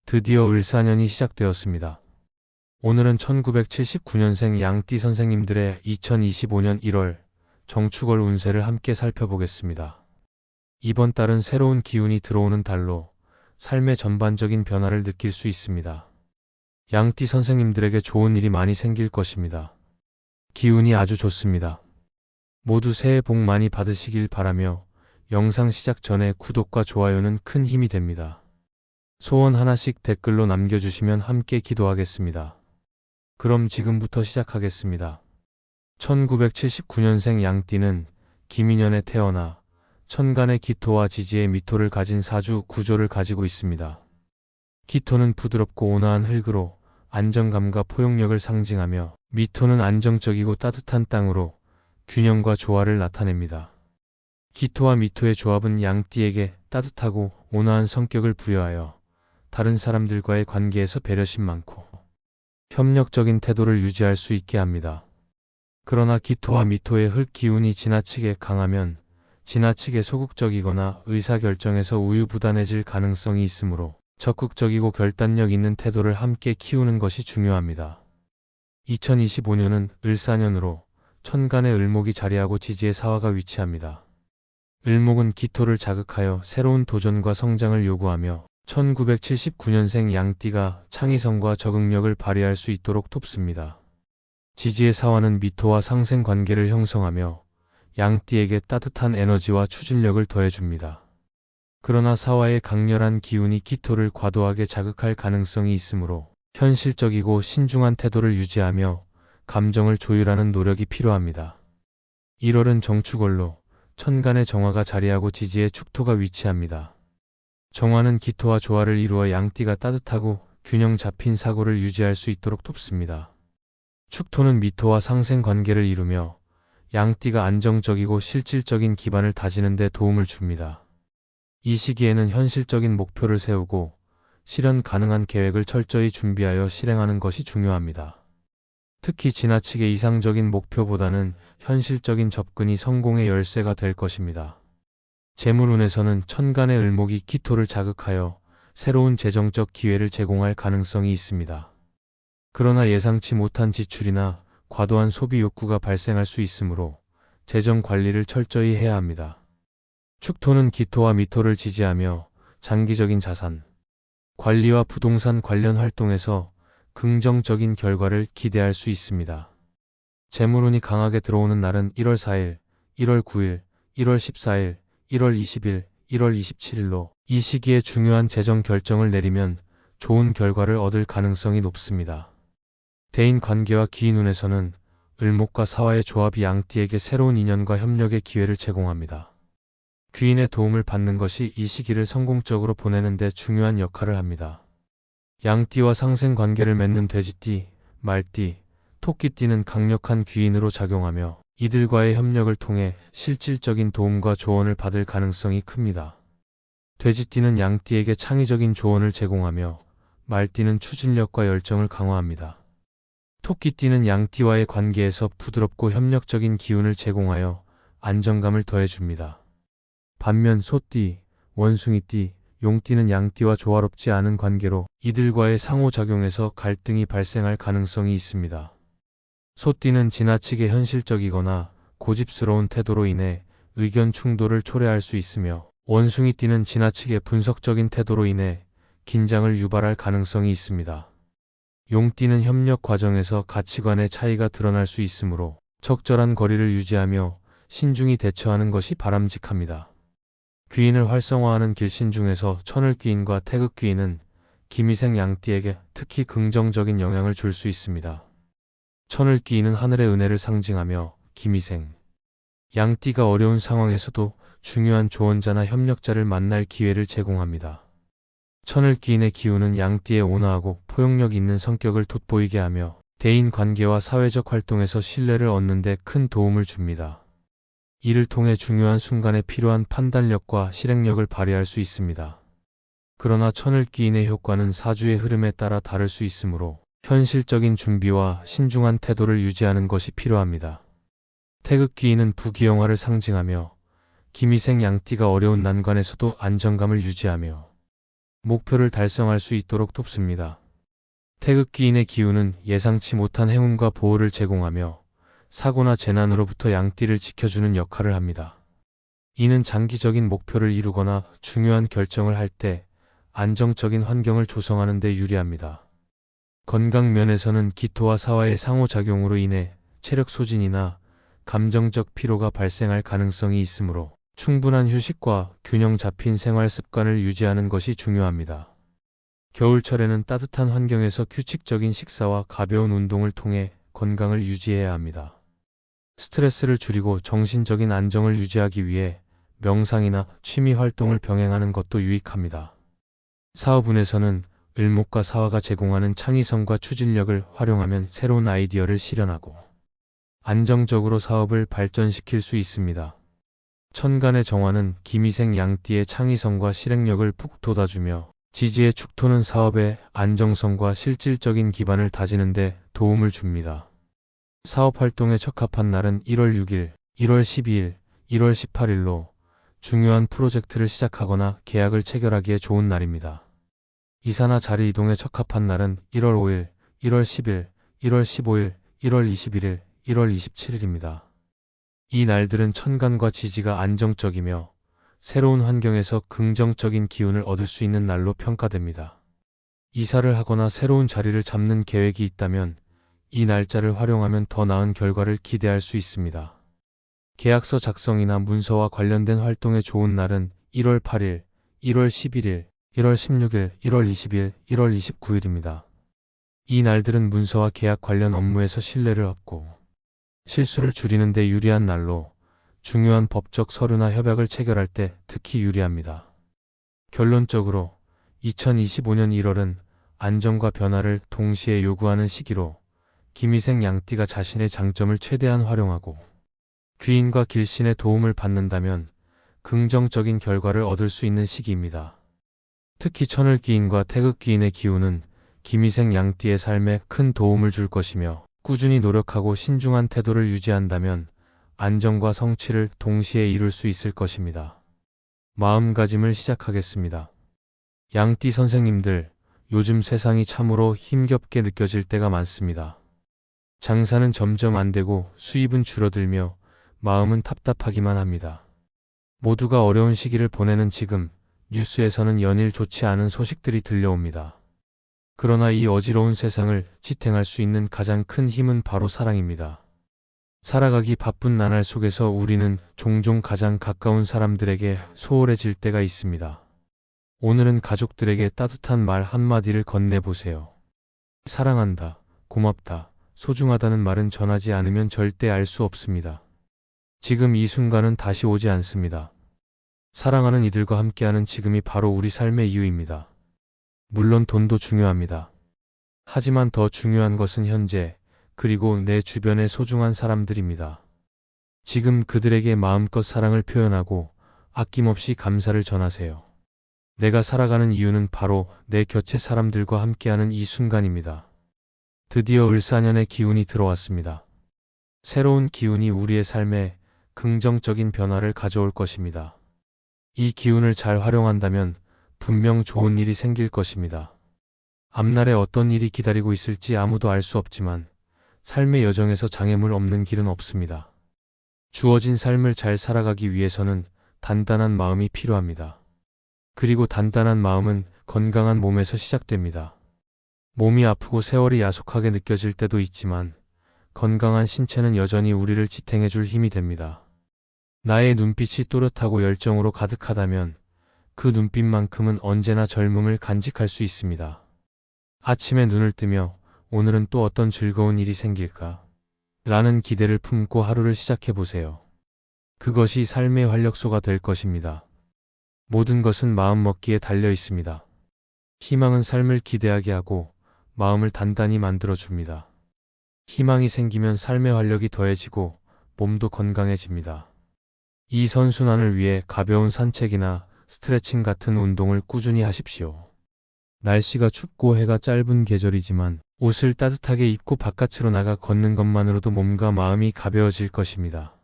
드디어 을사년이 시작되었습니다. 오늘은 1979년생 양띠 선생님들의 2025년 1월 정축월 운세를 함께 살펴보겠습니다. 이번 달은 새로운 기운이 들어오는 달로 삶의 전반적인 변화를 느낄 수 있습니다. 양띠 선생님들에게 좋은 일이 많이 생길 것입니다. 기운이 아주 좋습니다. 모두 새해 복 많이 받으시길 바라며 영상 시작 전에 구독과 좋아요는 큰 힘이 됩니다. 소원 하나씩 댓글로 남겨주시면 함께 기도하겠습니다. 그럼 지금부터 시작하겠습니다. 1979년생 양띠는 기민년에 태어나 천간의 기토와 지지의 미토를 가진 사주 구조를 가지고 있습니다. 기토는 부드럽고 온화한 흙으로 안정감과 포용력을 상징하며 미토는 안정적이고 따뜻한 땅으로 균형과 조화를 나타냅니다. 기토와 미토의 조합은 양띠에게 따뜻하고 온화한 성격을 부여하여 다른 사람들과의 관계에서 배려심 많고 협력적인 태도를 유지할 수 있게 합니다. 그러나 기토와 미토의 흙 기운이 지나치게 강하면 지나치게 소극적이거나 의사결정에서 우유부단해질 가능성이 있으므로 적극적이고 결단력 있는 태도를 함께 키우는 것이 중요합니다. 2025년은 을사년으로 천간에 을목이 자리하고 지지에 사화가 위치합니다. 을목은 기토를 자극하여 새로운 도전과 성장을 요구하며 1979년생 양띠가 창의성과 적응력을 발휘할 수 있도록 돕습니다. 지지의 사화는 미토와 상생 관계를 형성하며 양띠에게 따뜻한 에너지와 추진력을 더해줍니다. 그러나 사화의 강렬한 기운이 기토를 과도하게 자극할 가능성이 있으므로 현실적이고 신중한 태도를 유지하며 감정을 조율하는 노력이 필요합니다. 1월은 정축월로 천간에 정화가 자리하고 지지에 축토가 위치합니다. 정화는 기토와 조화를 이루어 양띠가 따뜻하고 균형 잡힌 사고를 유지할 수 있도록 돕습니다. 축토는 미토와 상생 관계를 이루며 양띠가 안정적이고 실질적인 기반을 다지는 데 도움을 줍니다. 이 시기에는 현실적인 목표를 세우고 실현 가능한 계획을 철저히 준비하여 실행하는 것이 중요합니다. 특히 지나치게 이상적인 목표보다는 현실적인 접근이 성공의 열쇠가 될 것입니다. 재물운에서는 천간의 을목이 기토를 자극하여 새로운 재정적 기회를 제공할 가능성이 있습니다. 그러나 예상치 못한 지출이나 과도한 소비 욕구가 발생할 수 있으므로 재정 관리를 철저히 해야 합니다. 축토는 기토와 미토를 지지하며 장기적인 자산 관리와 부동산 관련 활동에서 긍정적인 결과를 기대할 수 있습니다. 재물운이 강하게 들어오는 날은 1월 4일, 1월 9일, 1월 14일, 1월 20일, 1월 27일로 이 시기에 중요한 재정 결정을 내리면 좋은 결과를 얻을 가능성이 높습니다. 대인 관계와 기인운에서는 을목과 사화의 조합이 양띠에게 새로운 인연과 협력의 기회를 제공합니다. 귀인의 도움을 받는 것이 이 시기를 성공적으로 보내는 데 중요한 역할을 합니다. 양띠와 상생 관계를 맺는 돼지띠, 말띠, 토끼띠는 강력한 귀인으로 작용하며 이들과의 협력을 통해 실질적인 도움과 조언을 받을 가능성이 큽니다. 돼지띠는 양띠에게 창의적인 조언을 제공하며 말띠는 추진력과 열정을 강화합니다. 토끼띠는 양띠와의 관계에서 부드럽고 협력적인 기운을 제공하여 안정감을 더해줍니다. 반면 소띠, 원숭이띠, 용띠는 양띠와 조화롭지 않은 관계로 이들과의 상호작용에서 갈등이 발생할 가능성이 있습니다. 소띠는 지나치게 현실적이거나 고집스러운 태도로 인해 의견 충돌을 초래할 수 있으며 원숭이띠는 지나치게 분석적인 태도로 인해 긴장을 유발할 가능성이 있습니다. 용띠는 협력 과정에서 가치관의 차이가 드러날 수 있으므로 적절한 거리를 유지하며 신중히 대처하는 것이 바람직합니다. 귀인을 활성화하는 길신 중에서 천을귀인과 태극귀인은 기미생 양띠에게 특히 긍정적인 영향을 줄 수 있습니다. 천을귀인은 하늘의 은혜를 상징하며 기미생 양띠가 어려운 상황에서도 중요한 조언자나 협력자를 만날 기회를 제공합니다. 천을귀인의 기운은 양띠의 온화하고 포용력 있는 성격을 돋보이게 하며 대인 관계와 사회적 활동에서 신뢰를 얻는 데 큰 도움을 줍니다. 이를 통해 중요한 순간에 필요한 판단력과 실행력을 발휘할 수 있습니다. 그러나 천을귀인의 효과는 사주의 흐름에 따라 다를 수 있으므로 현실적인 준비와 신중한 태도를 유지하는 것이 필요합니다. 태극기인은 부귀영화를 상징하며 기미생 양띠가 어려운 난관에서도 안정감을 유지하며 목표를 달성할 수 있도록 돕습니다. 태극기인의 기운은 예상치 못한 행운과 보호를 제공하며 사고나 재난으로부터 양띠를 지켜주는 역할을 합니다. 이는 장기적인 목표를 이루거나 중요한 결정을 할 때 안정적인 환경을 조성하는 데 유리합니다. 건강 면에서는 기토와 사화의 상호작용으로 인해 체력 소진이나 감정적 피로가 발생할 가능성이 있으므로 충분한 휴식과 균형 잡힌 생활 습관을 유지하는 것이 중요합니다. 겨울철에는 따뜻한 환경에서 규칙적인 식사와 가벼운 운동을 통해 건강을 유지해야 합니다. 스트레스를 줄이고 정신적인 안정을 유지하기 위해 명상이나 취미 활동을 병행하는 것도 유익합니다. 사업운에서는 을목과 사화가 제공하는 창의성과 추진력을 활용하면 새로운 아이디어를 실현하고 안정적으로 사업을 발전시킬 수 있습니다. 천간의 정화는 기미생 양띠의 창의성과 실행력을 푹 돋아주며 지지의 축토는 사업의 안정성과 실질적인 기반을 다지는 데 도움을 줍니다. 사업 활동에 적합한 날은 1월 6일, 1월 12일, 1월 18일로 중요한 프로젝트를 시작하거나 계약을 체결하기에 좋은 날입니다. 이사나 자리 이동에 적합한 날은 1월 5일, 1월 10일, 1월 15일, 1월 21일, 1월 27일입니다. 이 날들은 천간과 지지가 안정적이며 새로운 환경에서 긍정적인 기운을 얻을 수 있는 날로 평가됩니다. 이사를 하거나 새로운 자리를 잡는 계획이 있다면 이 날짜를 활용하면 더 나은 결과를 기대할 수 있습니다. 계약서 작성이나 문서와 관련된 활동에 좋은 날은 1월 8일, 1월 11일, 1월 16일, 1월 20일, 1월 29일입니다. 이 날들은 문서와 계약 관련 업무에서 신뢰를 얻고 실수를 줄이는 데 유리한 날로 중요한 법적 서류나 협약을 체결할 때 특히 유리합니다. 결론적으로 2025년 1월은 안정과 변화를 동시에 요구하는 시기로 기미생 양띠가 자신의 장점을 최대한 활용하고 귀인과 길신의 도움을 받는다면 긍정적인 결과를 얻을 수 있는 시기입니다. 특히 천을기인과 태극기인의 기운은 기미생 양띠의 삶에 큰 도움을 줄 것이며 꾸준히 노력하고 신중한 태도를 유지한다면 안정과 성취를 동시에 이룰 수 있을 것입니다. 마음가짐을 시작하겠습니다. 양띠 선생님들, 요즘 세상이 참으로 힘겹게 느껴질 때가 많습니다. 장사는 점점 안 되고 수입은 줄어들며 마음은 답답하기만 합니다. 모두가 어려운 시기를 보내는 지금 뉴스에서는 연일 좋지 않은 소식들이 들려옵니다. 그러나 이 어지러운 세상을 지탱할 수 있는 가장 큰 힘은 바로 사랑입니다. 살아가기 바쁜 나날 속에서 우리는 종종 가장 가까운 사람들에게 소홀해질 때가 있습니다. 오늘은 가족들에게 따뜻한 말 한마디를 건네보세요. 사랑한다, 고맙다, 소중하다는 말은 전하지 않으면 절대 알 수 없습니다. 지금 이 순간은 다시 오지 않습니다. 사랑하는 이들과 함께하는 지금이 바로 우리 삶의 이유입니다. 물론 돈도 중요합니다. 하지만 더 중요한 것은 현재, 그리고 내 주변의 소중한 사람들입니다. 지금 그들에게 마음껏 사랑을 표현하고 아낌없이 감사를 전하세요. 내가 살아가는 이유는 바로 내 곁의 사람들과 함께하는 이 순간입니다. 드디어 을사년의 기운이 들어왔습니다. 새로운 기운이 우리의 삶에 긍정적인 변화를 가져올 것입니다. 이 기운을 잘 활용한다면 분명 좋은 일이 생길 것입니다. 앞날에 어떤 일이 기다리고 있을지 아무도 알 수 없지만 삶의 여정에서 장애물 없는 길은 없습니다. 주어진 삶을 잘 살아가기 위해서는 단단한 마음이 필요합니다. 그리고 단단한 마음은 건강한 몸에서 시작됩니다. 몸이 아프고 세월이 야속하게 느껴질 때도 있지만 건강한 신체는 여전히 우리를 지탱해줄 힘이 됩니다. 나의 눈빛이 또렷하고 열정으로 가득하다면 그 눈빛만큼은 언제나 젊음을 간직할 수 있습니다. 아침에 눈을 뜨며 오늘은 또 어떤 즐거운 일이 생길까? 라는 기대를 품고 하루를 시작해보세요. 그것이 삶의 활력소가 될 것입니다. 모든 것은 마음먹기에 달려 있습니다. 희망은 삶을 기대하게 하고 마음을 단단히 만들어줍니다. 희망이 생기면 삶의 활력이 더해지고 몸도 건강해집니다. 이 선순환을 위해 가벼운 산책이나 스트레칭 같은 운동을 꾸준히 하십시오. 날씨가 춥고 해가 짧은 계절이지만 옷을 따뜻하게 입고 바깥으로 나가 걷는 것만으로도 몸과 마음이 가벼워질 것입니다.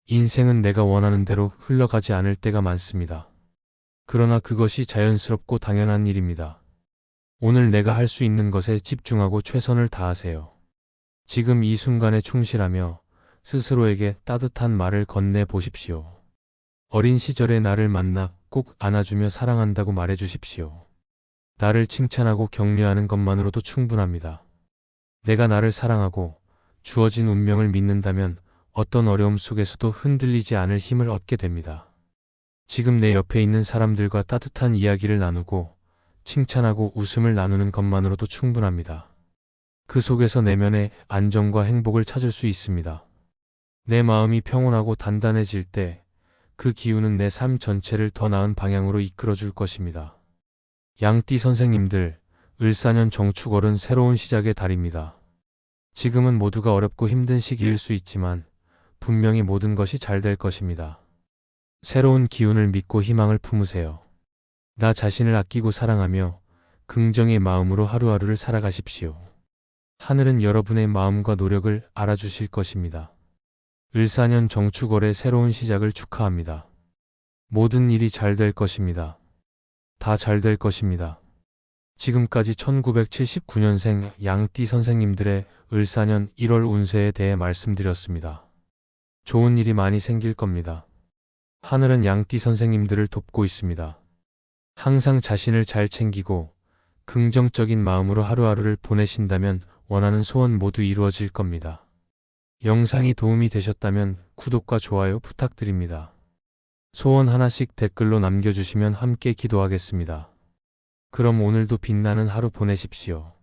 인생은 내가 원하는 대로 흘러가지 않을 때가 많습니다. 그러나 그것이 자연스럽고 당연한 일입니다. 오늘 내가 할 수 있는 것에 집중하고 최선을 다하세요. 지금 이 순간에 충실하며 스스로에게 따뜻한 말을 건네 보십시오. 어린 시절의 나를 만나 꼭 안아주며 사랑한다고 말해 주십시오. 나를 칭찬하고 격려하는 것만으로도 충분합니다. 내가 나를 사랑하고 주어진 운명을 믿는다면 어떤 어려움 속에서도 흔들리지 않을 힘을 얻게 됩니다. 지금 내 옆에 있는 사람들과 따뜻한 이야기를 나누고 칭찬하고 웃음을 나누는 것만으로도 충분합니다. 그 속에서 내면의 안정과 행복을 찾을 수 있습니다. 내 마음이 평온하고 단단해질 때 그 기운은 내 삶 전체를 더 나은 방향으로 이끌어 줄 것입니다. 양띠 선생님들, 을사년 정축월은 새로운 시작의 달입니다. 지금은 모두가 어렵고 힘든 시기일 수 있지만 분명히 모든 것이 잘 될 것입니다. 새로운 기운을 믿고 희망을 품으세요. 나 자신을 아끼고 사랑하며 긍정의 마음으로 하루하루를 살아가십시오. 하늘은 여러분의 마음과 노력을 알아주실 것입니다. 을사년 정축월의 새로운 시작을 축하합니다. 모든 일이 잘 될 것입니다. 다 잘 될 것입니다. 지금까지 1979년생 양띠 선생님들의 을사년 1월 운세에 대해 말씀드렸습니다. 좋은 일이 많이 생길 겁니다. 하늘은 양띠 선생님들을 돕고 있습니다. 항상 자신을 잘 챙기고 긍정적인 마음으로 하루하루를 보내신다면 원하는 소원 모두 이루어질 겁니다. 영상이 도움이 되셨다면 구독과 좋아요 부탁드립니다. 소원 하나씩 댓글로 남겨주시면 함께 기도하겠습니다. 그럼 오늘도 빛나는 하루 보내십시오.